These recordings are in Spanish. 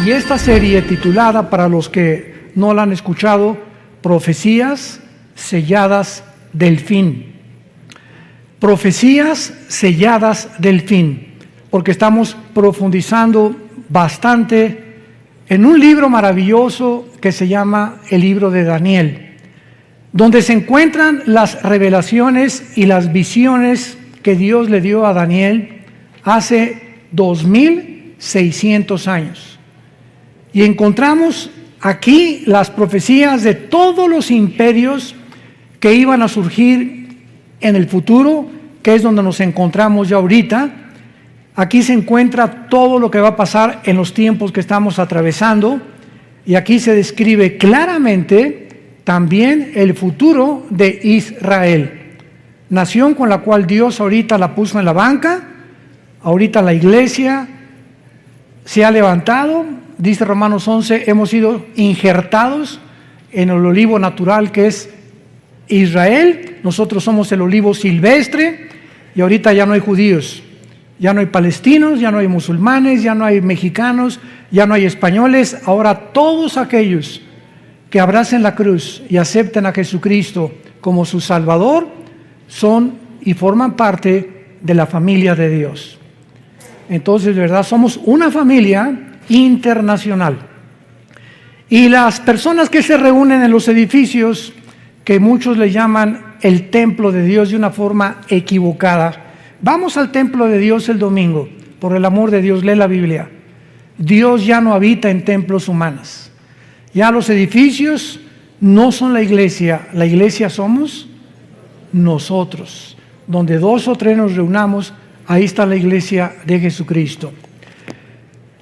Y esta serie titulada, para los que no la han escuchado, Profecías selladas del fin. Profecías selladas del fin, porque estamos profundizando bastante en un libro maravilloso que se llama el libro de Daniel, donde se encuentran las revelaciones y las visiones que Dios le dio a Daniel hace 2600 años. Y encontramos aquí las profecías de todos los imperios que iban a surgir en el futuro, que es donde nos encontramos ya ahorita. Aquí se encuentra todo lo que va a pasar en los tiempos que estamos atravesando, y aquí se describe claramente también el futuro de Israel, nación con la cual Dios ahorita la puso en la banca. Ahorita la iglesia se ha levantado, dice Romanos 11, hemos sido injertados en el olivo natural que es Israel. Nosotros somos el olivo silvestre, y ahorita ya no hay judíos, ya no hay palestinos, ya no hay musulmanes, ya no hay mexicanos, ya no hay españoles. Ahora todos aquellos que abracen la cruz y acepten a Jesucristo como su Salvador son y forman parte de la familia de Dios. Entonces, de verdad, somos una familia internacional. Y las personas que se reúnen en los edificios, que muchos le llaman el templo de Dios de una forma equivocada. Vamos al templo de Dios el domingo, por el amor de Dios, lee la Biblia. Dios ya no habita en templos humanos. Ya los edificios no son la iglesia somos nosotros. Donde 2 o 3 nos reunamos, ahí está la iglesia de Jesucristo.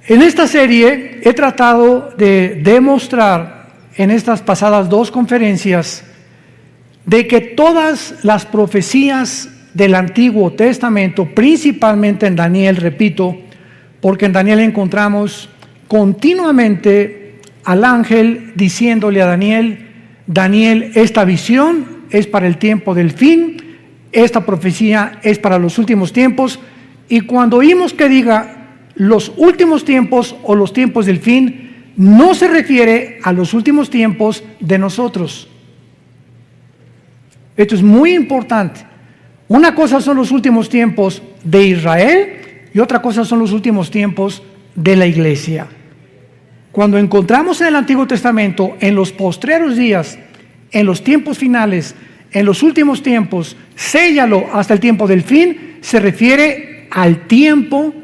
En esta serie he tratado de demostrar en estas pasadas 2 conferencias de que todas las profecías del Antiguo Testamento, principalmente en Daniel, repito, porque en Daniel encontramos continuamente al ángel diciéndole a Daniel: Daniel, esta visión es para el tiempo del fin, esta profecía es para los últimos tiempos. Y cuando oímos que diga los últimos tiempos o los tiempos del fin, no se refiere a los últimos tiempos de nosotros. Esto es muy importante. Una cosa son los últimos tiempos de Israel y otra cosa son los últimos tiempos de la iglesia. Cuando encontramos en el Antiguo Testamento, en los postreros días, en los tiempos finales, en los últimos tiempos, séllalo hasta el tiempo del fin, se refiere al tiempo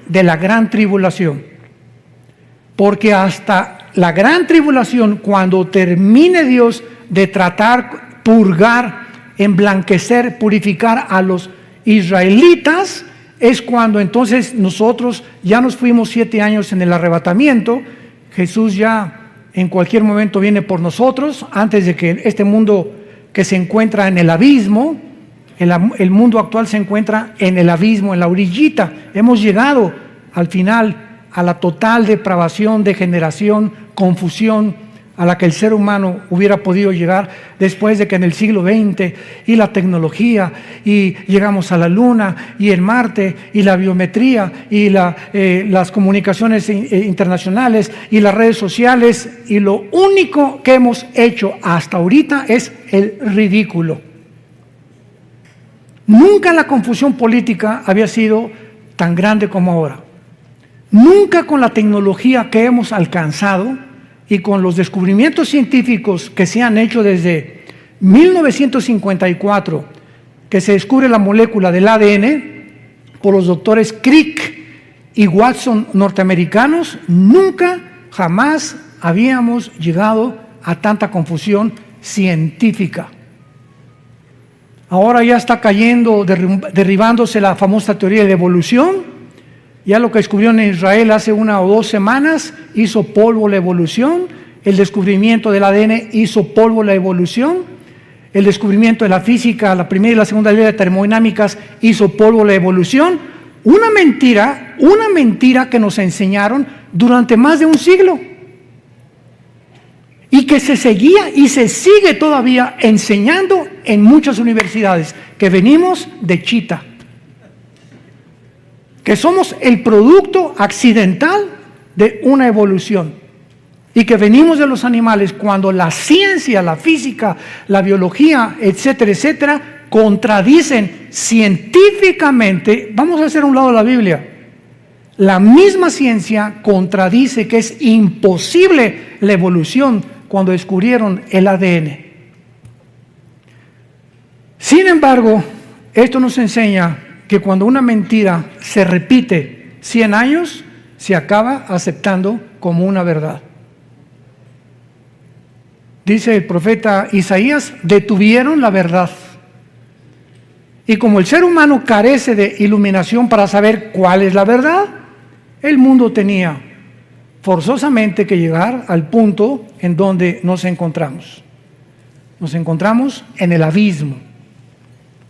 de la gran tribulación. Porque hasta la gran tribulación, cuando termine Dios de tratar, purgar, emblanquecer, purificar a los israelitas, es cuando entonces nosotros ya nos fuimos 7 años en el arrebatamiento. Jesús ya en cualquier momento viene por nosotros, antes de que este mundo que se encuentra en el abismo, el mundo actual se encuentra en el abismo, en la orillita. Hemos llegado al final a la total depravación, degeneración, confusión a la que el ser humano hubiera podido llegar después de que en el siglo XX y la tecnología, y llegamos a la Luna y el Marte y la biometría y las comunicaciones internacionales y las redes sociales, y lo único que hemos hecho hasta ahorita es el ridículo. Nunca la confusión política había sido tan grande como ahora. Nunca con la tecnología que hemos alcanzado y con los descubrimientos científicos que se han hecho desde 1954, que se descubre la molécula del ADN por los doctores Crick y Watson norteamericanos, nunca, jamás habíamos llegado a tanta confusión científica. Ahora ya está cayendo, derribándose la famosa teoría de la evolución. Ya lo que descubrieron en Israel hace 1 o 2 semanas hizo polvo la evolución. El descubrimiento del ADN hizo polvo la evolución. El descubrimiento de la física, la primera y la segunda ley de termodinámicas, hizo polvo la evolución. Una mentira que nos enseñaron durante más de un siglo. Y que se seguía y se sigue todavía enseñando en muchas universidades, que venimos de Chita. que somos el producto accidental de una evolución y que venimos de los animales cuando la ciencia, la física, la biología, etcétera, etcétera, contradicen científicamente. Vamos a hacer a un lado la Biblia. La misma ciencia contradice que es imposible la evolución cuando descubrieron el ADN. Sin embargo, esto nos enseña que cuando una mentira se repite 100 años, se acaba aceptando como una verdad. Dice el profeta Isaías, detuvieron la verdad. Y como el ser humano carece de iluminación para saber cuál es la verdad, el mundo tenía forzosamente que llegar al punto en donde nos encontramos. Nos encontramos en el abismo,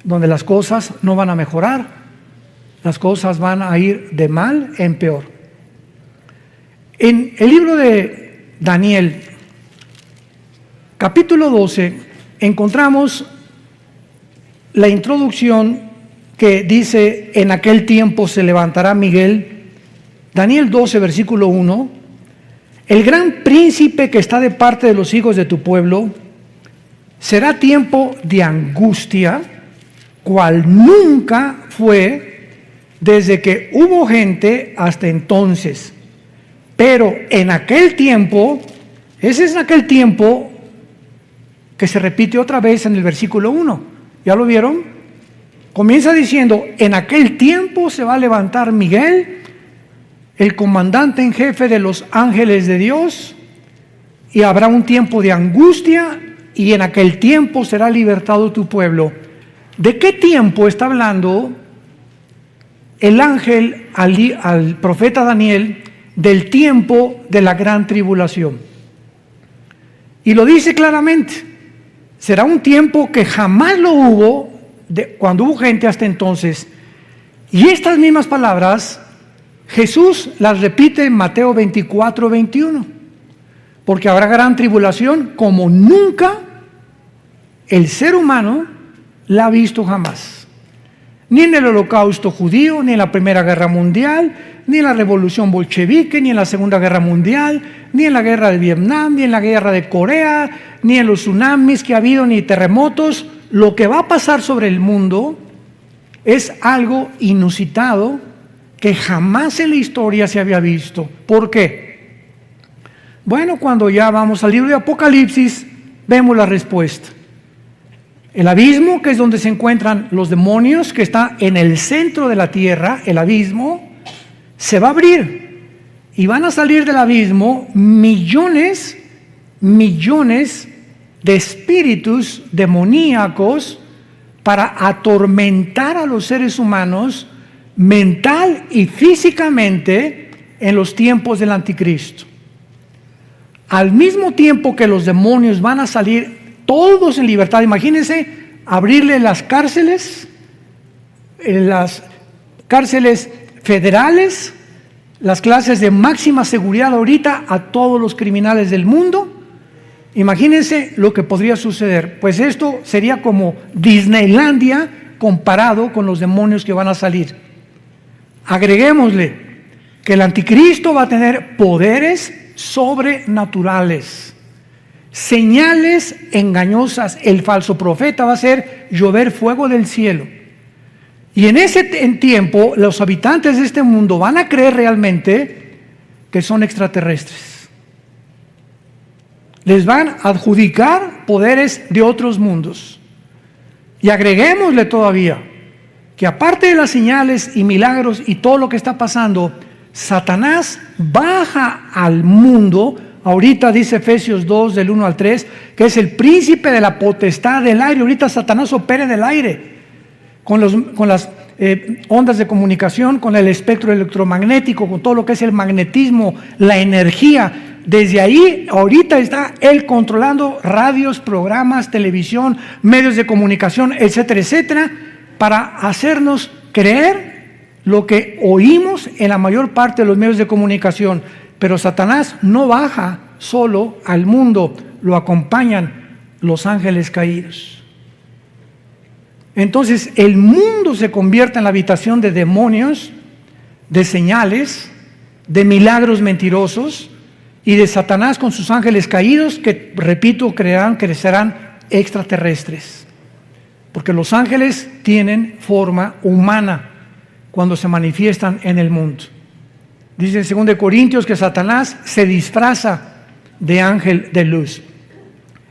donde las cosas no van a mejorar, las cosas van a ir de mal en peor. En el libro de Daniel, capítulo 12, encontramos la introducción que dice, en aquel tiempo se levantará Miguel. Daniel 12, versículo 1, el gran príncipe que está de parte de los hijos de tu pueblo, será tiempo de angustia, cual nunca fue desde que hubo gente hasta entonces. Pero en aquel tiempo, ese es aquel tiempo que se repite otra vez en el versículo 1. ¿Ya lo vieron? Comienza diciendo, en aquel tiempo se va a levantar Miguel, el comandante en jefe de los ángeles de Dios, y habrá un tiempo de angustia, y en aquel tiempo será libertado tu pueblo. ¿De qué tiempo está hablando el ángel al profeta Daniel? Del tiempo de la gran tribulación. Y lo dice claramente, será un tiempo que jamás lo hubo, cuando hubo gente hasta entonces. Y estas mismas palabras, Jesús las repite en Mateo 24, 21. Porque habrá gran tribulación como nunca el ser humano la ha visto jamás. Ni en el Holocausto judío, ni en la Primera Guerra Mundial, ni en la Revolución Bolchevique, ni en la Segunda Guerra Mundial, ni en la Guerra de Vietnam, ni en la Guerra de Corea, ni en los tsunamis que ha habido, ni terremotos. Lo que va a pasar sobre el mundo es algo inusitado que jamás en la historia se había visto. ¿Por qué? Bueno, cuando ya vamos al libro de Apocalipsis, vemos la respuesta. El abismo, que es donde se encuentran los demonios, que está en el centro de la tierra, el abismo, se va a abrir y van a salir del abismo millones de espíritus demoníacos para atormentar a los seres humanos mental y físicamente en los tiempos del anticristo. Al mismo tiempo que los demonios van a salir todos en libertad, imagínense abrirle las cárceles federales, las clases de máxima seguridad ahorita a todos los criminales del mundo. Imagínense lo que podría suceder. Pues esto sería como Disneylandia comparado con los demonios que van a salir. Agreguémosle que el anticristo va a tener poderes sobrenaturales, señales engañosas. El falso profeta va a hacer llover fuego del cielo. Y en ese tiempo los habitantes de este mundo van a creer realmente que son extraterrestres. Les van a adjudicar poderes de otros mundos. Y agreguémosle todavía que aparte de las señales y milagros y todo lo que está pasando, Satanás baja al mundo. Ahorita dice Efesios 2 del 1 al 3 que es el príncipe de la potestad del aire. Ahorita Satanás opera en el aire con las ondas de comunicación, con el espectro electromagnético, con todo lo que es el magnetismo, la energía. Desde ahí ahorita está él controlando radios, programas, televisión, medios de comunicación, etcétera, etcétera, para hacernos creer lo que oímos en la mayor parte de los medios de comunicación. Pero Satanás no baja solo al mundo, lo acompañan los ángeles caídos. Entonces el mundo se convierte en la habitación de demonios de señales, de milagros mentirosos y de Satanás con sus ángeles caídos que, repito, crecerán extraterrestres. Porque los ángeles tienen forma humana cuando se manifiestan en el mundo. Dice en 2 Corintios que Satanás se disfraza de ángel de luz.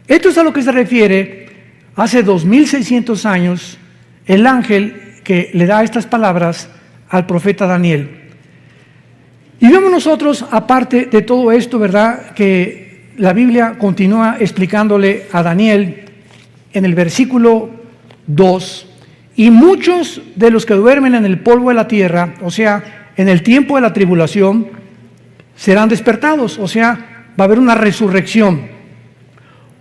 Esto es a lo que se refiere hace 2600 años el ángel que le da estas palabras al profeta Daniel. Y vemos nosotros, aparte de todo esto, ¿verdad?, que la Biblia continúa explicándole a Daniel en el versículo 2, y muchos de los que duermen en el polvo de la tierra, o sea, en el tiempo de la tribulación, serán despertados, o sea, va a haber una resurrección.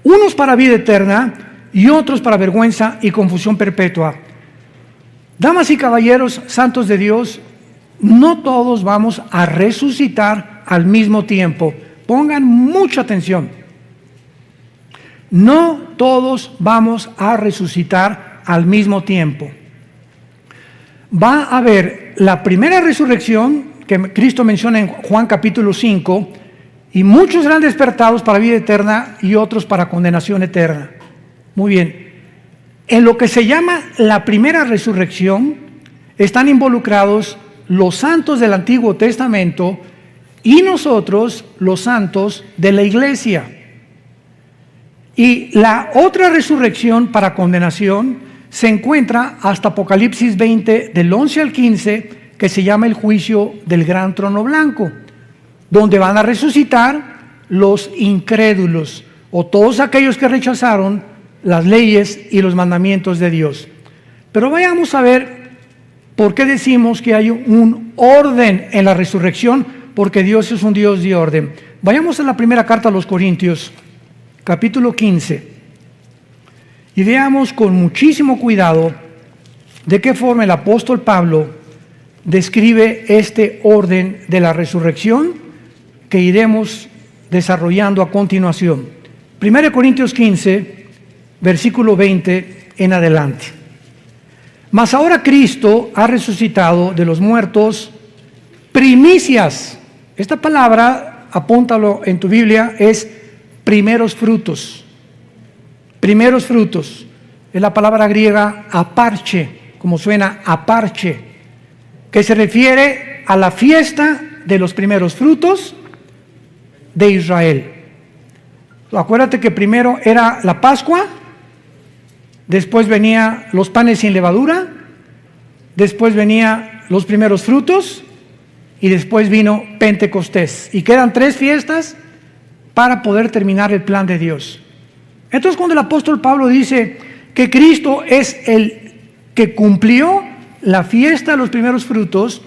Unos para vida eterna y otros para vergüenza y confusión perpetua. Damas y caballeros, santos de Dios, no todos vamos a resucitar al mismo tiempo. Pongan mucha atención. No todos vamos a resucitar al mismo tiempo. Va a haber la primera resurrección que Cristo menciona en Juan capítulo 5, y muchos serán despertados para vida eterna y otros para condenación eterna. Muy bien. En lo que se llama la primera resurrección están involucrados los santos del Antiguo Testamento y nosotros, los santos de la iglesia. Y la otra resurrección para condenación se encuentra hasta Apocalipsis 20, del 11 al 15, que se llama el juicio del gran trono blanco, donde van a resucitar los incrédulos o todos aquellos que rechazaron las leyes y los mandamientos de Dios. Pero vayamos a ver por qué decimos que hay un orden en la resurrección, porque Dios es un Dios de orden. Vayamos a la primera carta a los Corintios, capítulo 15, y veamos con muchísimo cuidado de qué forma el apóstol Pablo describe este orden de la resurrección que iremos desarrollando a continuación. 1 Corintios 15, versículo 20 en adelante. Mas ahora Cristo ha resucitado de los muertos, primicias. Esta palabra, apúntalo en tu Biblia, es primeros frutos. Primeros frutos. Es la palabra griega aparche, como suena aparche, que se refiere a la fiesta de los primeros frutos de Israel. Acuérdate que primero era la Pascua, después venía los panes sin levadura, después venía los primeros frutos y después vino Pentecostés. Y quedan 3 fiestas para poder terminar el plan de Dios. Entonces, cuando el apóstol Pablo dice que Cristo es el que cumplió la fiesta de los primeros frutos,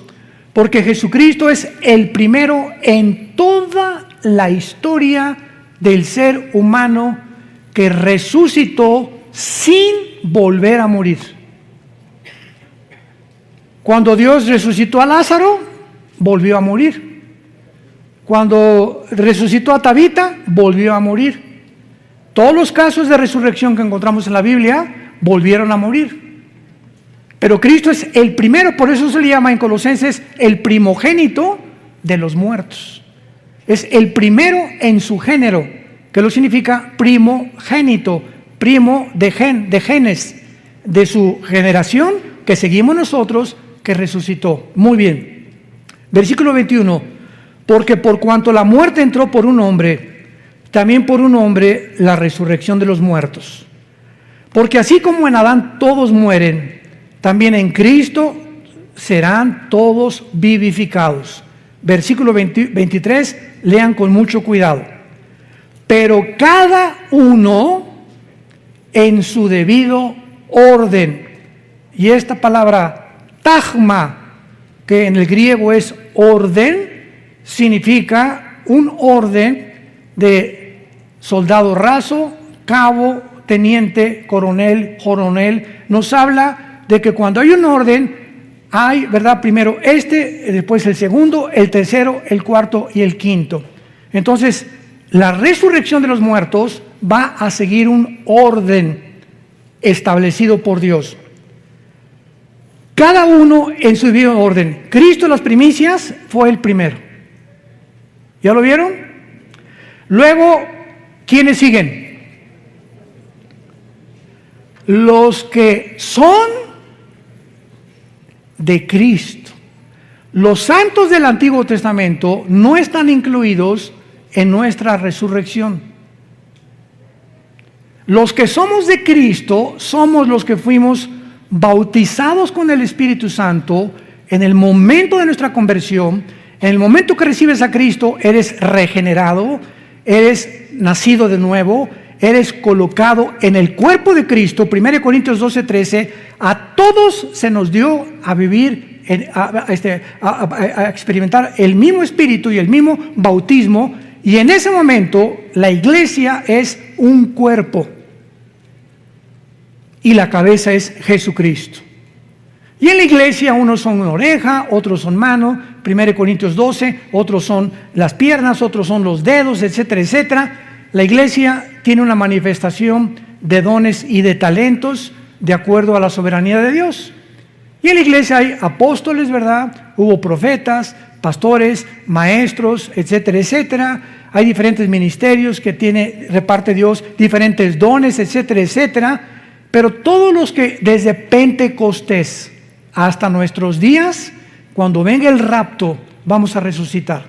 porque Jesucristo es el primero en toda la historia del ser humano que resucitó sin volver a morir. Cuando Dios resucitó a Lázaro, volvió a morir. Cuando resucitó a Tabita, volvió a morir. Todos los casos de resurrección que encontramos en la Biblia volvieron a morir. Pero Cristo es el primero, por eso se le llama en Colosenses el primogénito de los muertos. Es el primero en su género, que lo significa primogénito, primo de genes, de su generación que seguimos nosotros, que resucitó. Muy bien. Versículo 21. Porque por cuanto la muerte entró por un hombre, también por un hombre la resurrección de los muertos. Porque así como en Adán todos mueren, también en Cristo serán todos vivificados. Versículo 23, lean con mucho cuidado. Pero cada uno en su debido orden. Y esta palabra tagma, que en el griego es orden, significa un orden de soldado raso, cabo, teniente, coronel, nos habla de que cuando hay un orden, hay, ¿verdad? Primero después el segundo, el tercero, el cuarto y el quinto. Entonces, la resurrección de los muertos va a seguir un orden establecido por Dios. cada uno en su debido orden. Cristo, las primicias, fue el primero. ¿Ya lo vieron? Luego, ¿quiénes siguen? Los que son de Cristo. Los santos del Antiguo Testamento no están incluidos en nuestra resurrección. Los que somos de Cristo somos los que fuimos bautizados con el Espíritu Santo en el momento de nuestra conversión. En el momento que recibes a Cristo, eres regenerado, eres nacido de nuevo, eres colocado en el cuerpo de Cristo. 1 Corintios 12:13, a todos se nos dio a vivir, a experimentar el mismo Espíritu y el mismo bautismo, y en ese momento la iglesia es un cuerpo y la cabeza es Jesucristo. Y en la iglesia unos son una oreja, otros son mano, 1 Corintios 12, otros son las piernas, otros son los dedos, etcétera, etcétera. La iglesia tiene una manifestación de dones y de talentos de acuerdo a la soberanía de Dios. Y en la iglesia hay apóstoles, ¿verdad? Hubo profetas, pastores, maestros, etcétera, etcétera. Hay diferentes ministerios que reparte Dios, diferentes dones, etcétera, etcétera. Pero todos los que desde Pentecostés hasta nuestros días, cuando venga el rapto, vamos a resucitar.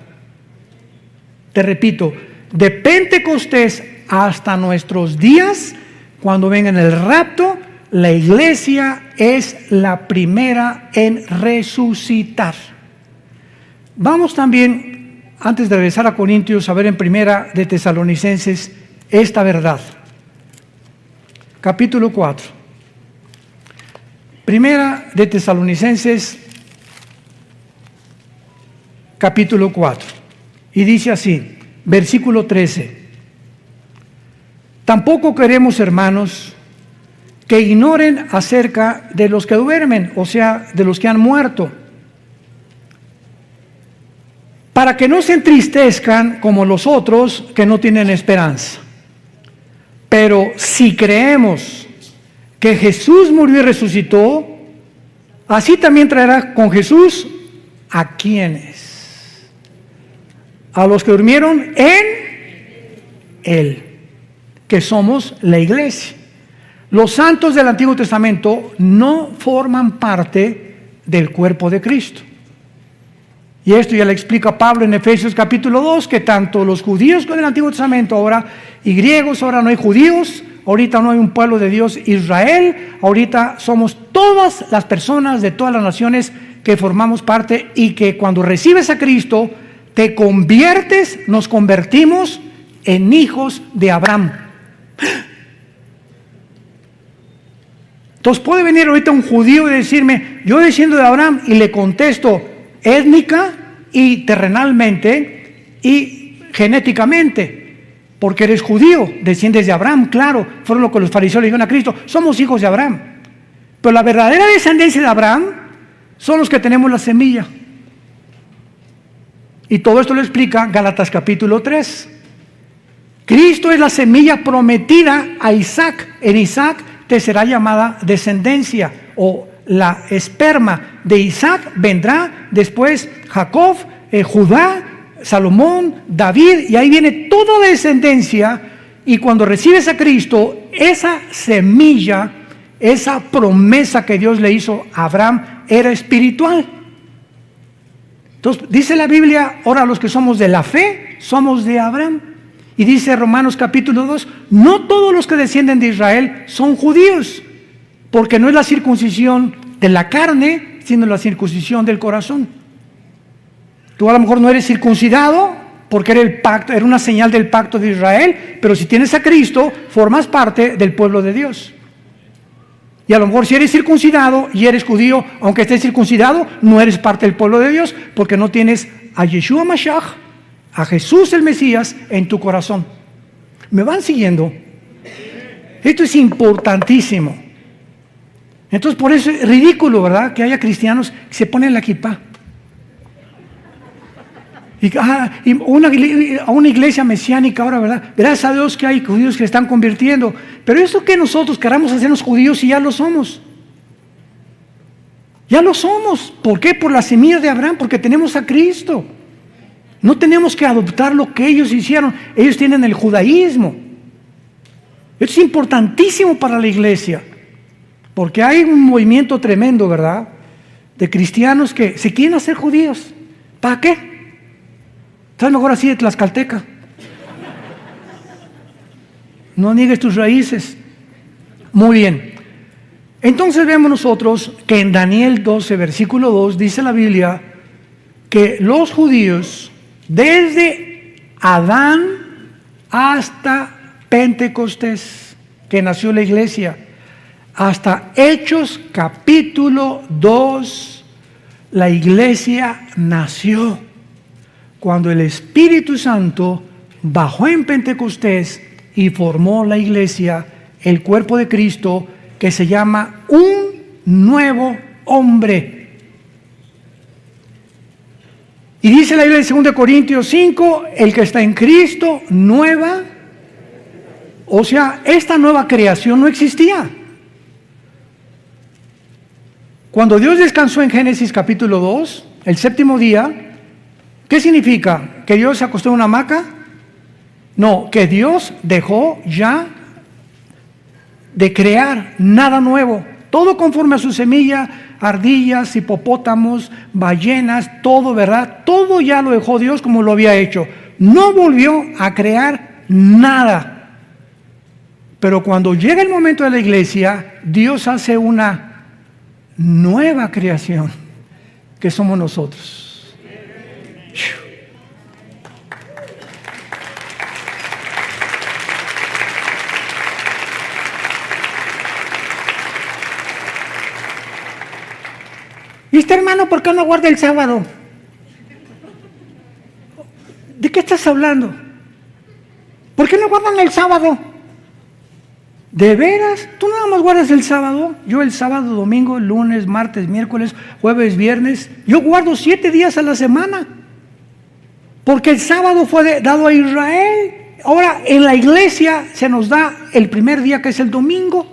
Te repito, de Pentecostés hasta nuestros días, cuando venga el rapto, la iglesia es la primera en resucitar. Vamos también, antes de regresar a Corintios, a ver en Primera de Tesalonicenses esta verdad. Capítulo 4. Primera de Tesalonicenses, capítulo 4. Y dice así, versículo 13. Tampoco queremos, hermanos, que ignoren acerca de los que duermen, o sea, de los que han muerto, para que no se entristezcan como los otros que no tienen esperanza. Pero si creemos que Jesús murió y resucitó, así también traerá con Jesús ¿a quiénes? A los que durmieron en Él, que somos la iglesia. Los santos del Antiguo Testamento no forman parte del cuerpo de Cristo. Y esto ya le explica Pablo en Efesios capítulo 2, que tanto los judíos con el Antiguo Testamento ahora y griegos, ahora no hay judíos, ahorita no hay un pueblo de Dios Israel, ahorita somos todas las personas de todas las naciones que formamos parte, y que cuando recibes a Cristo te conviertes, nos convertimos en hijos de Abraham. Entonces puede venir ahorita un judío y decirme, yo desciendo de Abraham, y le contesto étnica y terrenalmente y genéticamente, porque eres judío, desciendes de Abraham, claro, fueron lo que los fariseos le dijeron a Cristo, somos hijos de Abraham. Pero la verdadera descendencia de Abraham son los que tenemos la semilla. Y todo esto lo explica Gálatas capítulo 3. Cristo es la semilla prometida a Isaac. En Isaac te será llamada descendencia, o la esperma de Isaac vendrá después Jacob, Judá, Salomón, David, y ahí viene toda la descendencia. Y cuando recibes a Cristo, esa semilla, esa promesa que Dios le hizo a Abraham era espiritual. Entonces dice la Biblia, ahora los que somos de la fe somos de Abraham. Y dice Romanos capítulo 2, no todos los que descienden de Israel son judíos, porque no es la circuncisión de la carne, sino la circuncisión del corazón. Tú a lo mejor no eres circuncidado porque era el pacto, era una señal del pacto de Israel, pero si tienes a Cristo, formas parte del pueblo de Dios. Y a lo mejor si eres circuncidado y eres judío, aunque estés circuncidado, no eres parte del pueblo de Dios, porque no tienes a Yeshua Mashiach, a Jesús el Mesías, en tu corazón. ¿Me van siguiendo? Esto es importantísimo. Entonces por eso es ridículo, ¿verdad?, que haya cristianos que se ponen la kipá. Y a una iglesia mesiánica ahora, ¿verdad? Gracias a Dios que hay judíos que se están convirtiendo. Pero eso que nosotros queramos hacernos judíos y ya lo somos. Ya lo somos. ¿Por qué? Por la semilla de Abraham, porque tenemos a Cristo. No tenemos que adoptar lo que ellos hicieron. Ellos tienen el judaísmo. Esto es importantísimo para la iglesia, porque hay un movimiento tremendo, ¿verdad?, de cristianos que se quieren hacer judíos. ¿Para qué? Estás mejor así de tlaxcalteca. No niegues tus raíces. Muy bien. Entonces vemos nosotros que en Daniel 12, versículo 2, dice la Biblia que los judíos, desde Adán hasta Pentecostés, que nació la iglesia, hasta Hechos capítulo 2, la iglesia nació cuando el Espíritu Santo bajó en Pentecostés y formó la iglesia, el cuerpo de Cristo, que se llama un nuevo hombre. Y dice la Biblia en 2 Corintios 5, el que está en Cristo, nueva. O sea, esta nueva creación no existía. Cuando Dios descansó en Génesis capítulo 2, el séptimo día, ¿qué significa? ¿Que Dios se acostó en una hamaca? No, que Dios dejó ya de crear nada nuevo. Todo conforme a su semilla, ardillas, hipopótamos, ballenas, todo, ¿verdad? Todo ya lo dejó Dios como lo había hecho. No volvió a crear nada. Pero cuando llega el momento de la iglesia, Dios hace una nueva creación, que somos nosotros. ¿Y este hermano por qué no guarda el sábado? ¿De qué estás hablando? ¿Por qué no guardan el sábado? ¿De veras? ¿Tú nada más guardas el sábado? Yo el sábado, domingo, lunes, martes, miércoles, jueves, viernes. Yo guardo 7 días a la semana. Porque el sábado fue dado a Israel. Ahora en la iglesia se nos da el primer día, que es el domingo.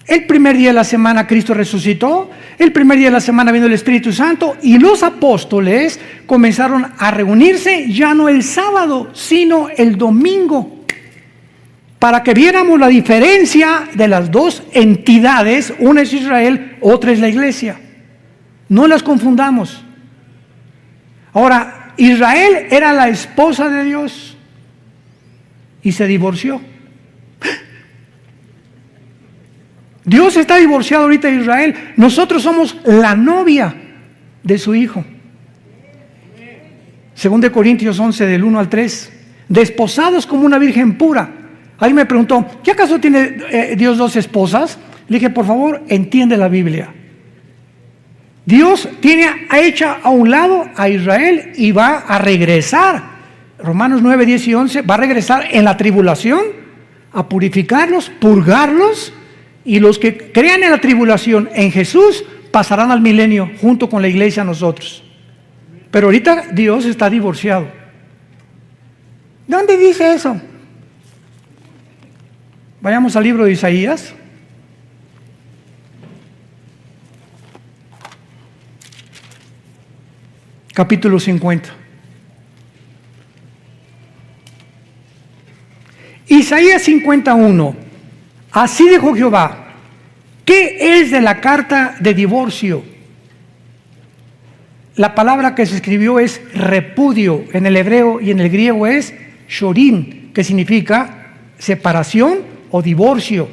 El primer día de la semana Cristo resucitó. El primer día de la semana vino el Espíritu Santo. Y los apóstoles comenzaron a reunirse ya no el sábado, sino el domingo, para que viéramos la diferencia de las dos entidades. Una es Israel, otra es la iglesia. No las confundamos. Ahora, Israel era la esposa de Dios y se divorció. Dios está divorciado ahorita de Israel. Nosotros somos la novia de su hijo. 2 Corintios 11, del 1 al 3. Desposados como una virgen pura. Alguien me preguntó, ¿qué acaso tiene Dios 2 esposas? Le dije, por favor, entiende la Biblia. Dios ha hecho a un lado a Israel y va a regresar. Romanos 9, 10 y 11, va a regresar en la tribulación a purificarlos, purgarlos, y los que crean en la tribulación en Jesús pasarán al milenio junto con la iglesia nosotros. Pero ahorita Dios está divorciado. ¿Dónde dice eso? Vayamos al libro de Isaías. Capítulo 50. Isaías 51. Así dijo Jehová: ¿qué es de la carta de divorcio? La palabra que se escribió es repudio en el hebreo, y en el griego es shorin, que significa separación o divorcio.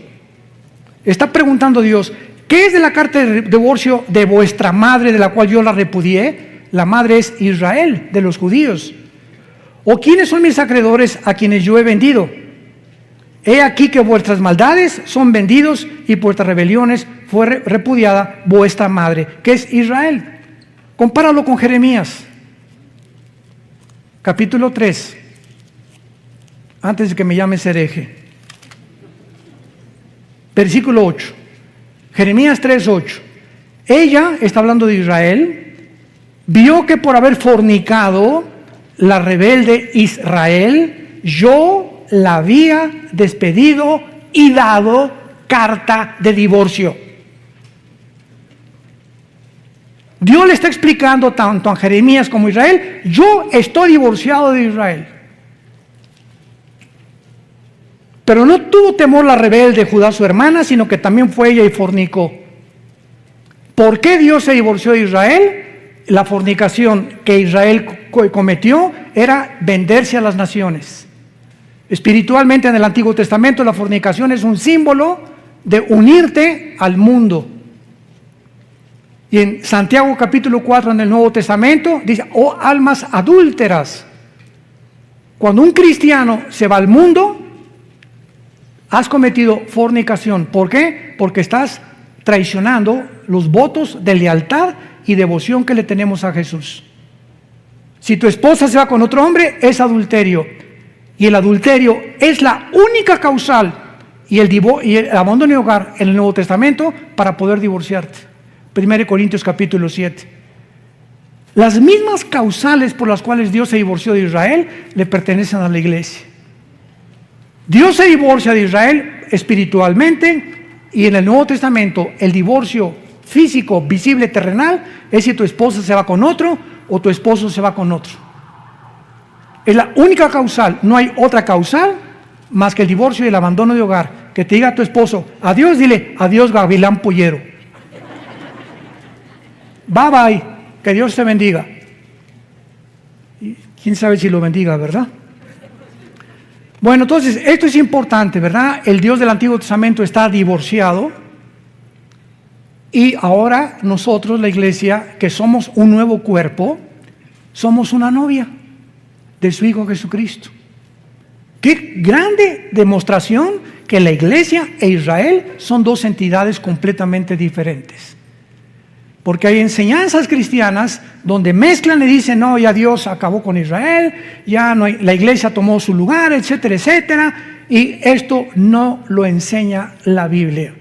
Está preguntando Dios: ¿qué es de la carta de divorcio de vuestra madre, de la cual yo la repudié? La madre es Israel, de los judíos. ¿O quiénes son mis acreedores a quienes yo he vendido? He aquí que vuestras maldades son vendidos y por vuestras rebeliones fue repudiada vuestra madre, que es Israel. Compáralo con Jeremías, capítulo 3, antes de que me llames hereje. Versículo 8. Jeremías 3, 8. Ella, está hablando de Israel, vio que por haber fornicado la rebelde Israel, yo la había despedido y dado carta de divorcio. Dios le está explicando tanto a Jeremías como a Israel: yo estoy divorciado de Israel. Pero no tuvo temor la rebelde Judá, su hermana, sino que también fue ella y fornicó. ¿Por qué Dios se divorció de Israel? La fornicación que Israel cometió era venderse a las naciones. Espiritualmente, en el Antiguo Testamento, la fornicación es un símbolo de unirte al mundo. Y en Santiago capítulo 4 en el Nuevo Testamento dice: oh almas adúlteras. Cuando un cristiano se va al mundo, has cometido fornicación. ¿Por qué? Porque estás traicionando los votos de lealtad y devoción que le tenemos a Jesús. Si tu esposa se va con otro hombre, es adulterio. Y el adulterio es la única causal y el abandono de hogar en el Nuevo Testamento para poder divorciarte. 1 Corintios capítulo 7. Las mismas causales por las cuales Dios se divorció de Israel le pertenecen a la iglesia. Dios se divorcia de Israel espiritualmente, y en el Nuevo Testamento el divorcio físico, visible, terrenal, es si tu esposa se va con otro o tu esposo se va con otro. Es la única causal, no hay otra causal más que el divorcio y el abandono de hogar. Que te diga a tu esposo: adiós, dile: adiós, gavilán pollero. Bye bye, que Dios te bendiga. Y quién sabe si lo bendiga, ¿verdad? Bueno, entonces, esto es importante, ¿verdad? El Dios del Antiguo Testamento está divorciado, y ahora nosotros, la iglesia, que somos un nuevo cuerpo, somos una novia de su Hijo Jesucristo. Qué grande demostración que la iglesia e Israel son dos entidades completamente diferentes. Porque hay enseñanzas cristianas donde mezclan y dicen: no, ya Dios acabó con Israel, ya no hay, la iglesia tomó su lugar, etcétera, etcétera. Y esto no lo enseña la Biblia.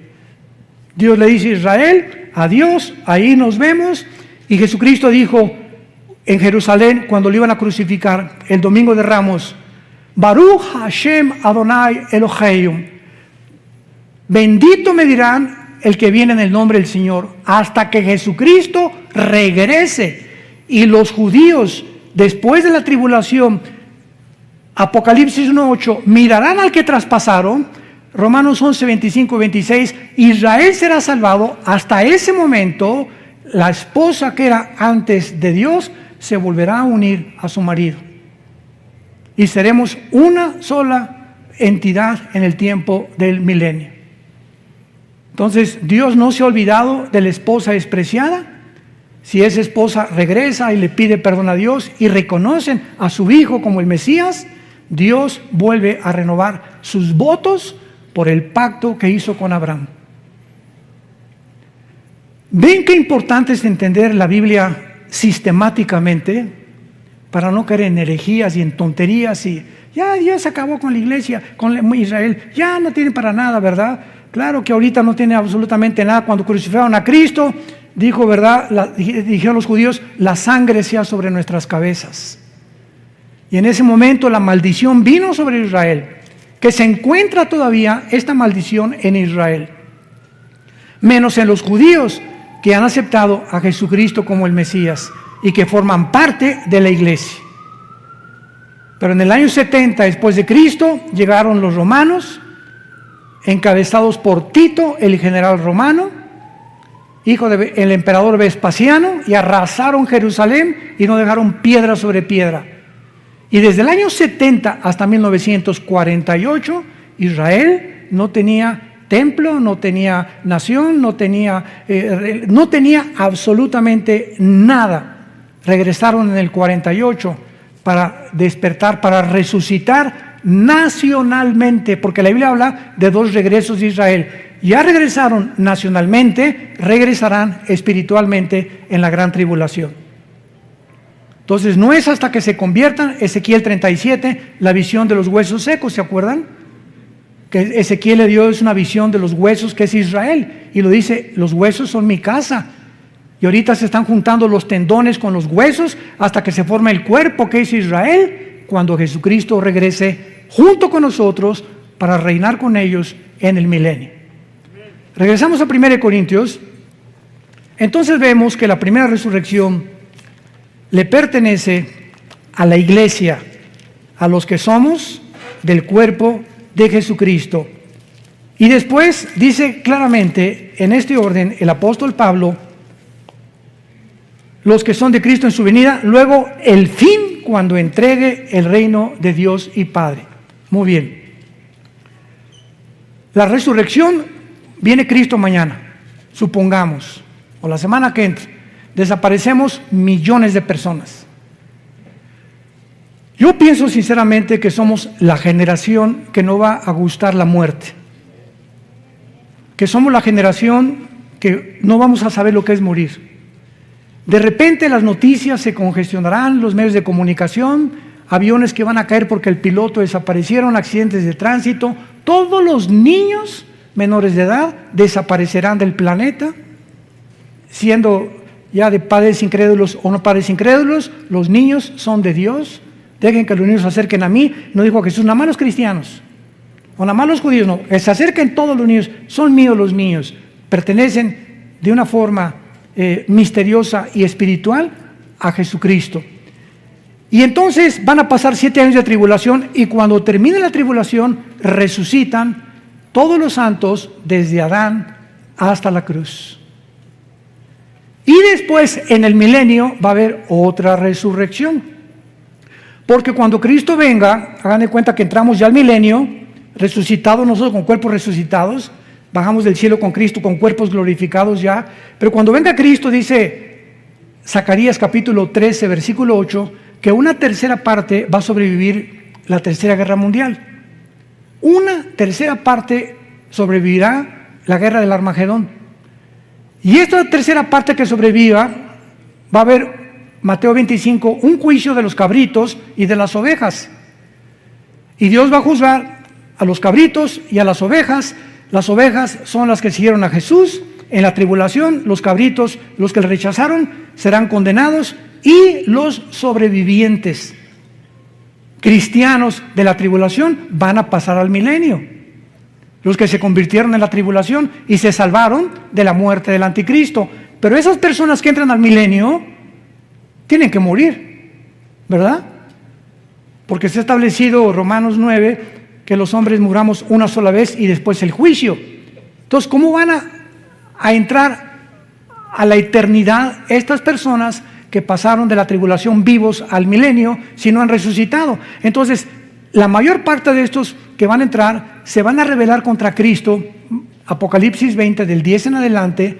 Dios le dice a Israel: adiós, ahí nos vemos. Y Jesucristo dijo en Jerusalén, cuando lo iban a crucificar el domingo de Ramos: Baruch Hashem Adonai Eloheinu, bendito me dirán el que viene en el nombre del Señor, hasta que Jesucristo regrese. Y los judíos, después de la tribulación, Apocalipsis 1:8, mirarán al que traspasaron. Romanos 11, 25 y 26, Israel será salvado. Hasta ese momento, la esposa que era antes de Dios se volverá a unir a su marido. Y seremos una sola entidad en el tiempo del milenio. Entonces, Dios no se ha olvidado de la esposa despreciada. Si esa esposa regresa y le pide perdón a Dios y reconocen a su hijo como el Mesías, Dios vuelve a renovar sus votos por el pacto que hizo con Abraham. ¿Ven qué importante es entender la Biblia sistemáticamente para no caer en herejías y en tonterías? Y ya Dios acabó con la iglesia, con Israel, ya no tiene para nada, ¿verdad? Claro que ahorita no tiene absolutamente nada. Cuando crucificaron a Cristo, dijo, ¿verdad? Dijeron los judíos: la sangre sea sobre nuestras cabezas. Y en ese momento la maldición vino sobre Israel, que se encuentra todavía esta maldición en Israel, menos en los judíos que han aceptado a Jesucristo como el Mesías y que forman parte de la iglesia. Pero en el año 70 después de Cristo llegaron los romanos, encabezados por Tito, el general romano, hijo del emperador Vespasiano, y arrasaron Jerusalén y no dejaron piedra sobre piedra. Y desde el año 70 hasta 1948, Israel no tenía templo, no tenía nación, no tenía absolutamente nada. Regresaron en el 48 para despertar, para resucitar nacionalmente, porque la Biblia habla de dos regresos de Israel. Ya regresaron nacionalmente, regresarán espiritualmente en la gran tribulación. Entonces no es hasta que se conviertan. Ezequiel 37, la visión de los huesos secos, ¿se acuerdan? Que Ezequiel le dio es una visión de los huesos, que es Israel, y lo dice: los huesos son mi casa. Y ahorita se están juntando los tendones con los huesos hasta que se forma el cuerpo, que es Israel, cuando Jesucristo regrese junto con nosotros para reinar con ellos en el milenio. Regresamos a 1 Corintios. Entonces vemos que la primera resurrección le pertenece a la iglesia, a los que somos del cuerpo de Jesucristo. Y después dice claramente, en este orden, el apóstol Pablo, los que son de Cristo en su venida, luego el fin cuando entregue el reino de Dios y Padre. Muy bien. La resurrección, viene Cristo mañana, supongamos, o la semana que entra, desaparecemos millones de personas. Yo pienso sinceramente que somos la generación que no va a gustar la muerte, que somos la generación que no vamos a saber lo que es morir. De repente las noticias se congestionarán, los medios de comunicación, aviones que van a caer porque el piloto desaparecieron, accidentes de tránsito, todos los niños menores de edad desaparecerán del planeta, siendo ya de padres incrédulos o no padres incrédulos. Los niños son de Dios, dejen que los niños se acerquen a mí. No dijo Jesús, nada más los cristianos, o nada más los judíos, no, que se acerquen todos los niños, son míos los niños, pertenecen de una forma misteriosa y espiritual a Jesucristo. Y entonces van a pasar 7 años de tribulación, y cuando termine la tribulación resucitan todos los santos desde Adán hasta la cruz. Y después en el milenio va a haber otra resurrección, porque cuando Cristo venga, hagan de cuenta que entramos ya al milenio, resucitados nosotros con cuerpos resucitados, bajamos del cielo con Cristo con cuerpos glorificados ya, pero cuando venga Cristo, dice Zacarías capítulo 13 versículo 8, que una tercera parte va a sobrevivir la tercera guerra mundial. Una tercera parte sobrevivirá la guerra del Armagedón. Y esta tercera parte que sobreviva, va a haber, Mateo 25, un juicio de los cabritos y de las ovejas. Y Dios va a juzgar a los cabritos y a las ovejas. Las ovejas son las que siguieron a Jesús en la tribulación, los cabritos, los que le rechazaron, serán condenados, y los sobrevivientes cristianos de la tribulación van a pasar al milenio. Los que se convirtieron en la tribulación y se salvaron de la muerte del anticristo. Pero esas personas que entran al milenio tienen que morir, ¿verdad? Porque se ha establecido Romanos 9 que los hombres muramos una sola vez y después el juicio. Entonces, ¿cómo van a entrar a la eternidad estas personas que pasaron de la tribulación vivos al milenio si no han resucitado? Entonces, la mayor parte de estos que van a entrar se van a rebelar contra Cristo, Apocalipsis 20 del 10 en adelante,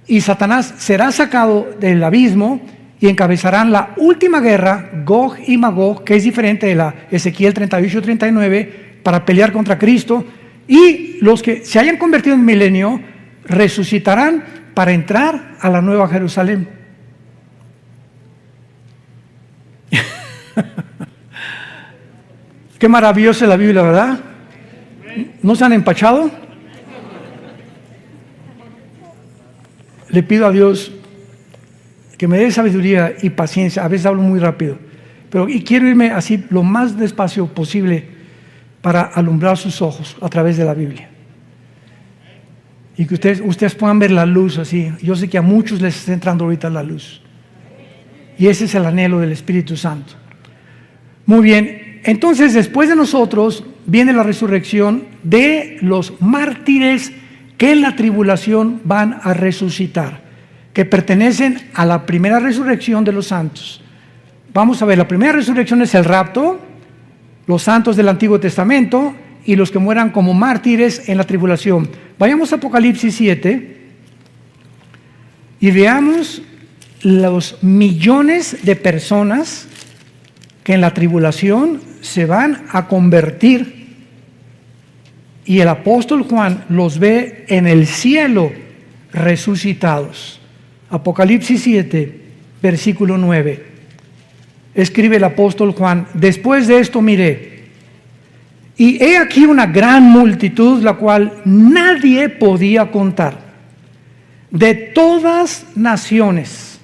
y Satanás será sacado del abismo y encabezarán la última guerra, Gog y Magog, que es diferente de la Ezequiel 38-39, para pelear contra Cristo. Y los que se hayan convertido en milenio resucitarán para entrar a la nueva Jerusalén. Qué maravillosa es la Biblia, ¿verdad? ¿No se han empachado? Le pido a Dios que me dé sabiduría y paciencia. A veces hablo muy rápido, pero quiero irme así lo más despacio posible para alumbrar sus ojos a través de la Biblia. Y que ustedes puedan ver la luz así. Yo sé que a muchos les está entrando ahorita la luz. Y ese es el anhelo del Espíritu Santo. Muy bien, entonces después de nosotros viene la resurrección de los mártires que en la tribulación van a resucitar, que pertenecen a la primera resurrección de los santos. Vamos a ver, la primera resurrección es el rapto, los santos del Antiguo Testamento y los que mueran como mártires en la tribulación. Vayamos a Apocalipsis 7 y veamos los millones de personas que en la tribulación se van a convertir, y el apóstol Juan los ve en el cielo resucitados. Apocalipsis 7, versículo 9. Escribe el apóstol Juan: después de esto miré, y he aquí una gran multitud, la cual nadie podía contar, de todas naciones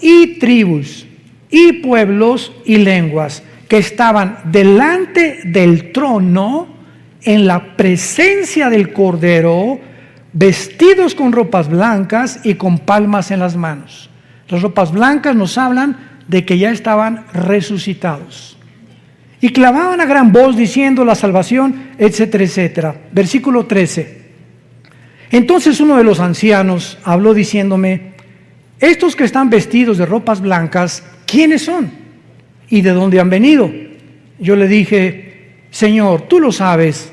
y tribus y pueblos y lenguas, que estaban delante del trono en la presencia del Cordero, vestidos con ropas blancas y con palmas en las manos. Las ropas blancas nos hablan de que ya estaban resucitados. Y clamaban a gran voz diciendo la salvación, etcétera, etcétera. Versículo 13. Entonces uno de los ancianos habló diciéndome: estos que están vestidos de ropas blancas, ¿quiénes son? ¿Y de dónde han venido? Yo le dije: Señor, tú lo sabes.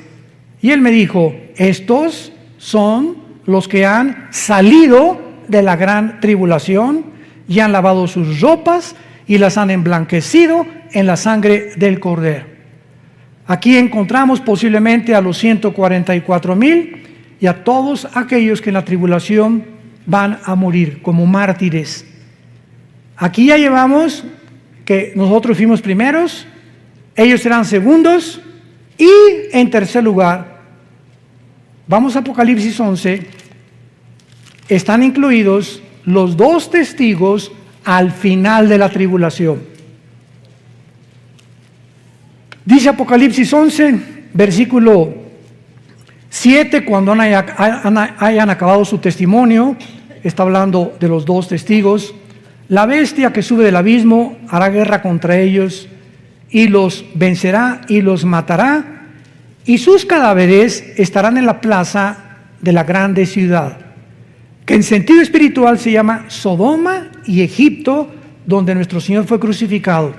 Y él me dijo: estos son los que han salido de la gran tribulación y han lavado sus ropas y las han emblanquecido en la sangre del Cordero. Aquí encontramos posiblemente a los 144,000 y a todos aquellos que en la tribulación van a morir como mártires. Aquí ya llevamos que nosotros fuimos primeros, ellos serán segundos y en tercer lugar, vamos a Apocalipsis 11, están incluidos los 2 testigos al final de la tribulación. Dice Apocalipsis 11, versículo 7, cuando hayan acabado su testimonio, está hablando de los 2 testigos, la bestia que sube del abismo hará guerra contra ellos y los vencerá y los matará, y sus cadáveres estarán en la plaza de la grande ciudad, que en sentido espiritual se llama Sodoma y Egipto, donde nuestro Señor fue crucificado.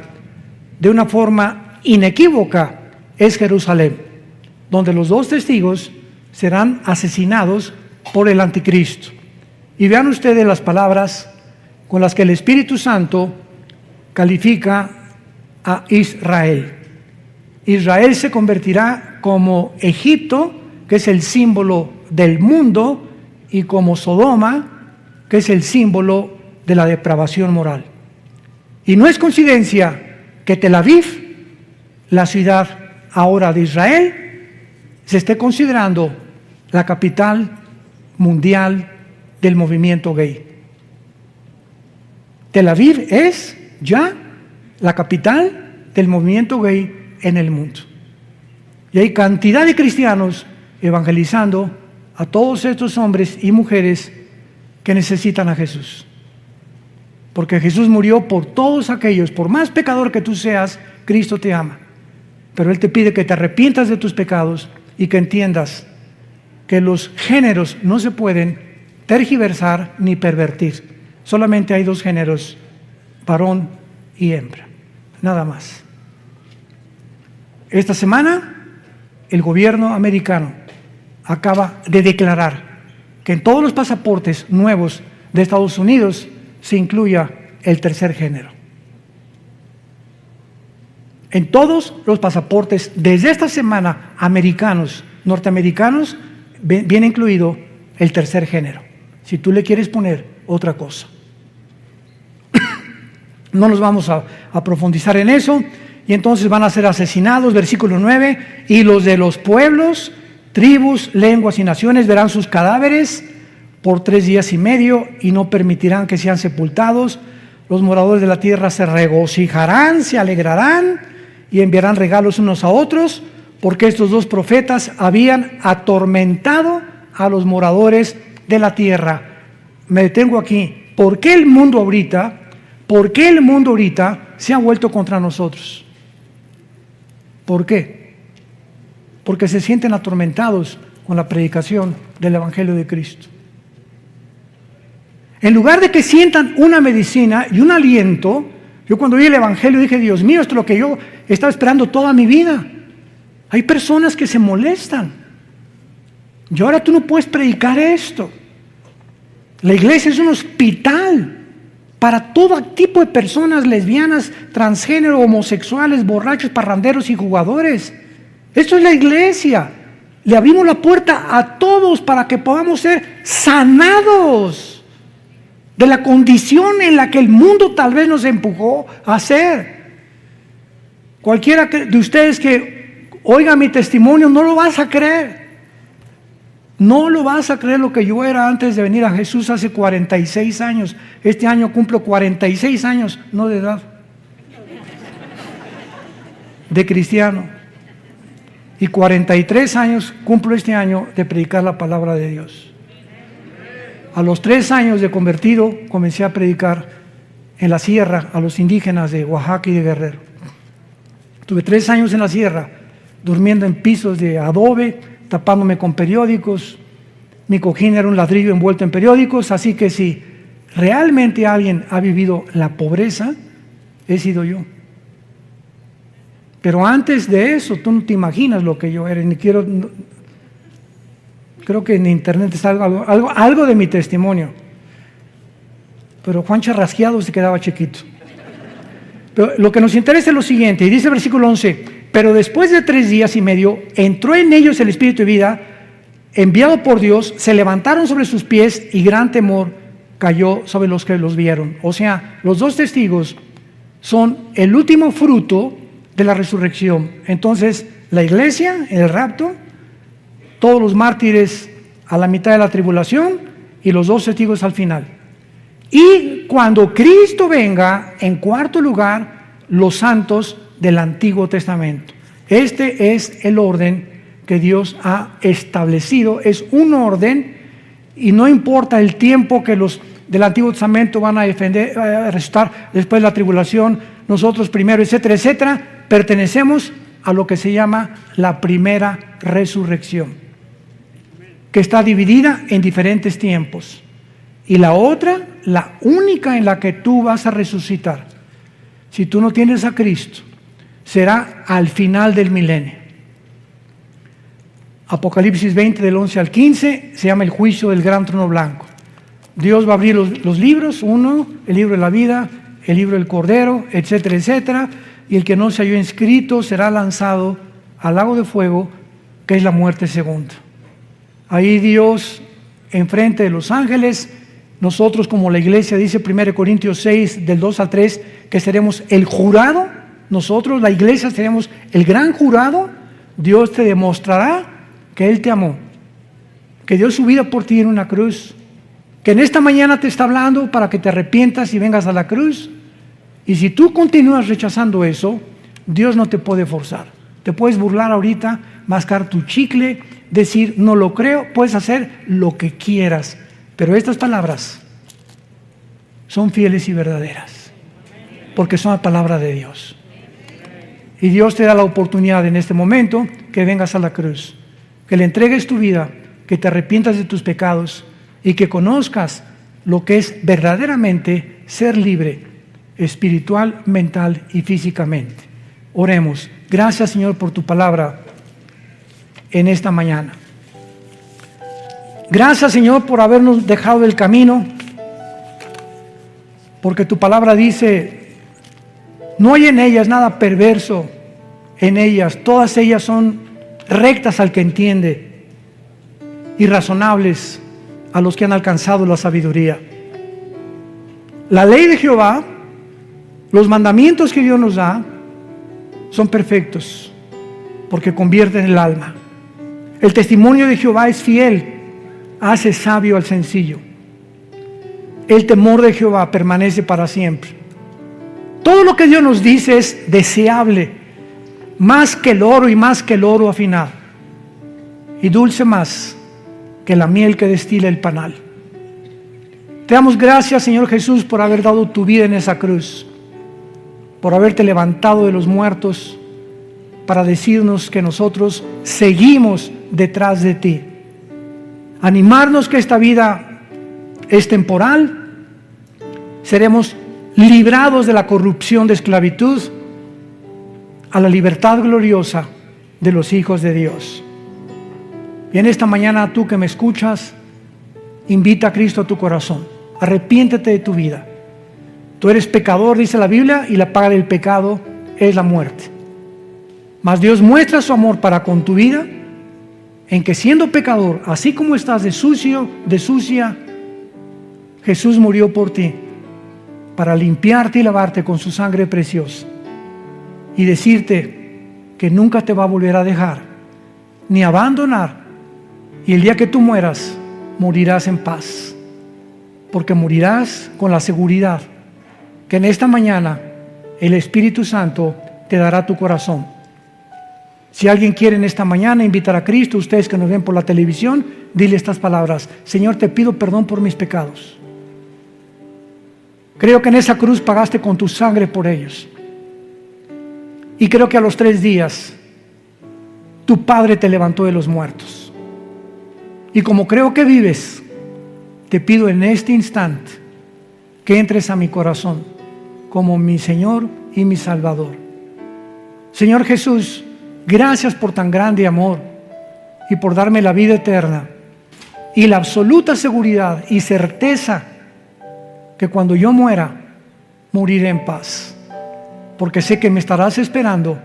De una forma inequívoca es Jerusalén, donde los 2 testigos serán asesinados por el anticristo. Y vean ustedes las palabras con las que el Espíritu Santo califica a Israel. Israel se convertirá como Egipto, que es el símbolo del mundo, y como Sodoma, que es el símbolo de la depravación moral. Y no es coincidencia que Tel Aviv, la ciudad ahora de Israel, se esté considerando la capital mundial del movimiento gay. Tel Aviv es ya la capital del movimiento gay en el mundo. Y hay cantidad de cristianos evangelizando a todos estos hombres y mujeres que necesitan a Jesús. Porque Jesús murió por todos aquellos, por más pecador que tú seas, Cristo te ama. Pero Él te pide que te arrepientas de tus pecados y que entiendas que los géneros no se pueden tergiversar ni pervertir. Solamente hay 2 géneros, varón y hembra, nada más. Esta semana el gobierno americano acaba de declarar que en todos los pasaportes nuevos de Estados Unidos se incluya el tercer género. En todos los pasaportes desde esta semana americanos, norteamericanos, viene incluido el tercer género. Si tú le quieres poner otra cosa. No nos vamos a profundizar en eso. Y entonces van a ser asesinados, versículo 9, y los de los pueblos, tribus, lenguas y naciones verán sus cadáveres por 3 días y medio y no permitirán que sean sepultados. Los moradores de la tierra se regocijarán, se alegrarán y enviarán regalos unos a otros, porque estos 2 profetas habían atormentado a los moradores de la tierra. Me detengo aquí. ¿Por qué el mundo ahorita se ha vuelto contra nosotros? ¿Por qué? Porque se sienten atormentados con la predicación del Evangelio de Cristo. En lugar de que sientan una medicina y un aliento, yo cuando oí el Evangelio dije: Dios mío, esto es lo que yo estaba esperando toda mi vida. Hay personas que se molestan. Y ahora tú no puedes predicar esto. La iglesia es un hospital para todo tipo de personas, lesbianas, transgénero, homosexuales, borrachos, parranderos y jugadores. Esto es la iglesia. Le abrimos la puerta a todos para que podamos ser sanados de la condición en la que el mundo tal vez nos empujó a ser. Cualquiera de ustedes que oiga mi testimonio no lo vas a creer. No lo vas a creer lo que yo era antes de venir a Jesús hace 46 años. Este año cumplo 46 años, no de edad, de cristiano. Y 43 años cumplo este año de predicar la palabra de Dios. A los 3 años de convertido, comencé a predicar en la sierra a los indígenas de Oaxaca y de Guerrero. Tuve 3 años en la sierra, durmiendo en pisos de adobe, tapándome con periódicos. Mi cojín era un ladrillo envuelto en periódicos, así que si realmente alguien ha vivido la pobreza, he sido yo. Pero antes de eso, tú no te imaginas lo que yo era, ni quiero... Creo que en internet está algo de mi testimonio. Pero Juan Charrasqueado se quedaba chiquito. Pero lo que nos interesa es lo siguiente, y dice el versículo 11, pero después de 3 días y medio, entró en ellos el Espíritu de vida, enviado por Dios, se levantaron sobre sus pies y gran temor cayó sobre los que los vieron. O sea, los 2 testigos son el último fruto de la resurrección. Entonces, la iglesia en el rapto, todos los mártires a la mitad de la tribulación y los 2 testigos al final. Y cuando Cristo venga, en cuarto lugar, los santos del Antiguo Testamento. Este es el orden que Dios ha establecido, es un orden, y no importa el tiempo que los del Antiguo Testamento van a resucitar después de la tribulación, nosotros primero, etcétera, etcétera, pertenecemos a lo que se llama la primera resurrección, que está dividida en diferentes tiempos. Y la otra, la única en la que tú vas a resucitar, si tú no tienes a Cristo, será al final del milenio. Apocalipsis 20 del 11 al 15 se llama el juicio del gran trono blanco. Dios va a abrir los libros, uno, el libro de la vida, el libro del Cordero, etcétera, etcétera, y el que no se halló inscrito será lanzado al lago de fuego, que es la muerte segunda. Ahí Dios, enfrente de los ángeles, nosotros como la iglesia, dice 1 Corintios 6 del 2 al 3, que seremos el jurado, nosotros la iglesia seremos el gran jurado. Dios te demostrará que Él te amó, que dio su vida por ti en una cruz, que en esta mañana te está hablando para que te arrepientas y vengas a la cruz. Y si tú continúas rechazando eso, Dios no te puede forzar. Te puedes burlar ahorita, mascar tu chicle, decir no lo creo, puedes hacer lo que quieras, pero estas palabras son fieles y verdaderas, porque son la palabra de Dios. Y Dios te da la oportunidad en este momento que vengas a la cruz, que le entregues tu vida, que te arrepientas de tus pecados y que conozcas lo que es verdaderamente ser libre, espiritual, mental y físicamente. Oremos. Gracias, Señor, por tu palabra en esta mañana. Gracias, Señor, por habernos dejado del camino, porque tu palabra dice, no hay en ellas nada perverso, en ellas, todas ellas son rectas al que entiende y razonables a los que han alcanzado la sabiduría. La ley de Jehová, los mandamientos que Dios nos da, son perfectos, porque convierten el alma. El testimonio de Jehová es fiel, hace sabio al sencillo. El temor de Jehová permanece para siempre. Todo lo que Dios nos dice es deseable, más que el oro y más que el oro afinado, y dulce más que la miel que destila el panal. Te damos gracias, Señor Jesús, por haber dado tu vida en esa cruz, por haberte levantado de los muertos, para decirnos que nosotros seguimos detrás de ti. Animarnos que esta vida es temporal, seremos librados de la corrupción de esclavitud a la libertad gloriosa de los hijos de Dios. Y en esta mañana, tú que me escuchas, invita a Cristo a tu corazón. Arrepiéntete de tu vida. Tú eres pecador, dice la Biblia, y la paga del pecado es la muerte. Mas Dios muestra su amor para con tu vida, en que siendo pecador, así como estás de sucia, Jesús murió por ti, para limpiarte y lavarte con su sangre preciosa, y decirte que nunca te va a volver a dejar, ni abandonar, y el día que tú mueras, morirás en paz, porque morirás con la seguridad que en esta mañana el Espíritu Santo te dará tu corazón. Si alguien quiere en esta mañana invitar a Cristo, ustedes que nos ven por la televisión, dile estas palabras: Señor, te pido perdón por mis pecados. Creo que en esa cruz pagaste con tu sangre por ellos. Y creo que a los 3 días tu Padre te levantó de los muertos. Y como creo que vives, te pido en este instante que entres a mi corazón como mi Señor y mi Salvador. Señor Jesús, gracias por tan grande amor y por darme la vida eterna y la absoluta seguridad y certeza que cuando yo muera, moriré en paz, porque sé que me estarás esperando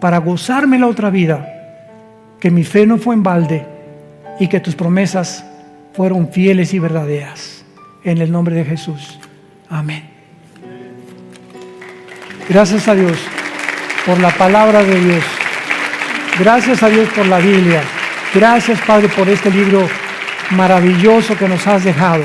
para gozarme la otra vida, que mi fe no fue en balde y que tus promesas fueron fieles y verdaderas. En el nombre de Jesús. Amén. Gracias a Dios por la palabra de Dios. Gracias a Dios por la Biblia. Gracias, Padre, por este libro maravilloso que nos has dejado.